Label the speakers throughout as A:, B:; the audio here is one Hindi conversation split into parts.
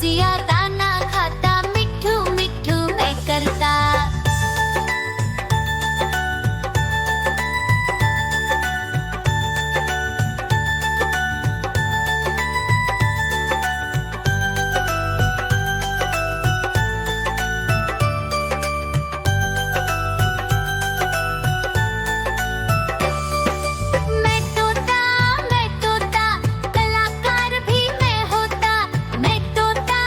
A: रसिया दाना खाता, मिठू मिठू मैं करता। मैं तोता कलाकार भी मैं होता। मैं तोता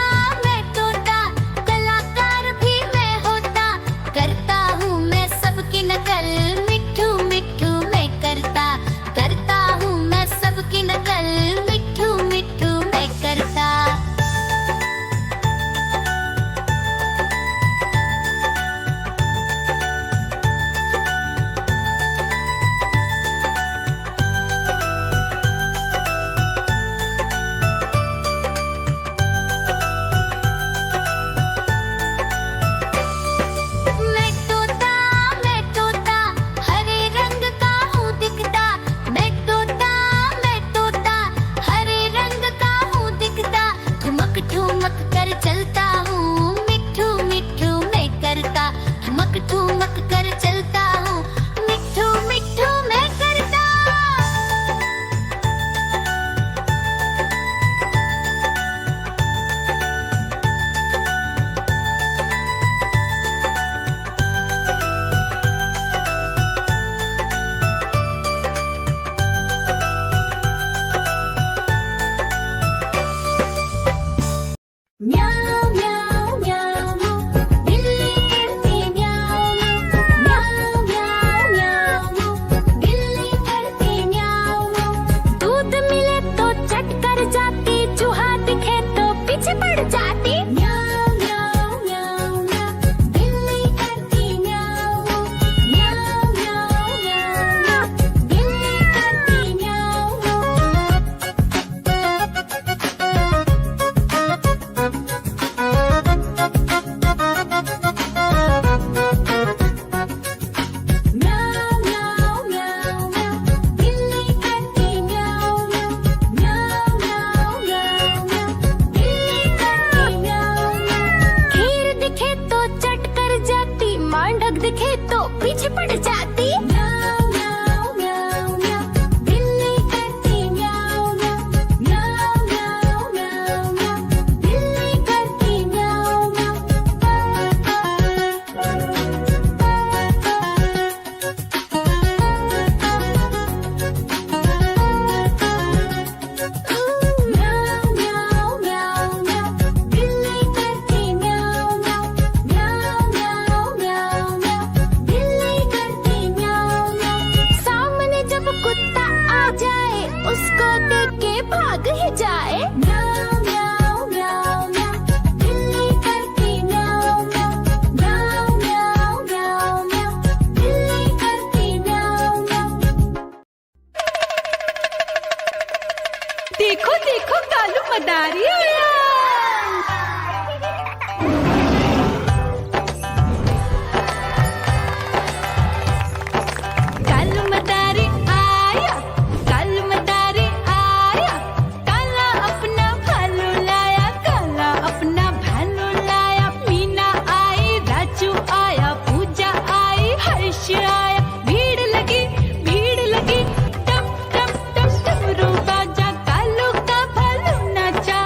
A: कलाकार भी मैं होता। करता हूँ मैं सबकी नकल, मिठू मिठू मैं करता। करता हूँ मैं सबकी नकल, मिठू मिठू मैं करता। मैं तोता हरे रंग का हूँ दिखता। मैं तोता हरे रंग का हूँ दिखता। ठुमक ठुमक कर चलता हूँ, मिठू मिठू मैं करता। ठुमक ठुमक कर चलता हूँ, मिठू मिठू मैं करता। म्याऊ म्याऊ म्याऊ बिल्ली करती म्याऊ म्याऊ म्याऊ म्याऊ बिल्ली करती म्याऊ। दूध मिले तो चट कर जाती, चूहा दिखे तो पीछे पड़ जाती। म्याऊ म्याऊ म्याऊ म्याऊ बिल्ली करती म्याऊ म्याऊ म्याऊ म्याऊ बिल्ली करती म्याऊ। म्याऊ म्याऊ म्याऊ म्याऊ बिल्ली करती म्याऊ म्याऊ म्याऊ म्याऊ म्याऊ बिल्ली करती म्याऊ। खीर दिखे तो चट कर जाती, मांडक दिखे तो पीछे पड़ जाती। म्याऊ म्याऊ म्याऊ म्याऊ बिल्ली करती म्याऊ म्याऊ म्याऊ म्याऊ म्याऊ बिल्ली करती म्याऊ म्याऊ म्याऊ म्याऊ म्याऊ बिल्ली करती म्याऊ म्याऊ म्याऊ म्याऊ म्याऊ बिल्ली करती म्याऊ। सामने जब कुत्ता आ जाए, उसको देख के भाग ही जाए। म्याऊ म्याऊ म्याऊ म्याऊ बिल्ली करती म्याऊ म्याऊ म्याऊ म्याऊ म्याऊ बिल्ली करती म्याऊ।
B: देखो देखो कालू मदारी आया। कालू मदारी आया, कालू मदारी आया। काला अपना भालू लाया, काला अपना भालू लाया। मीना आई, राजू आया, पूजा आई, हर्ष आया। भीड़ लगी टप टप टप डमरू बाजा, कालू का भालू नाचा।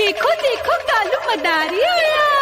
B: देखो देखो कालू मदारी आया।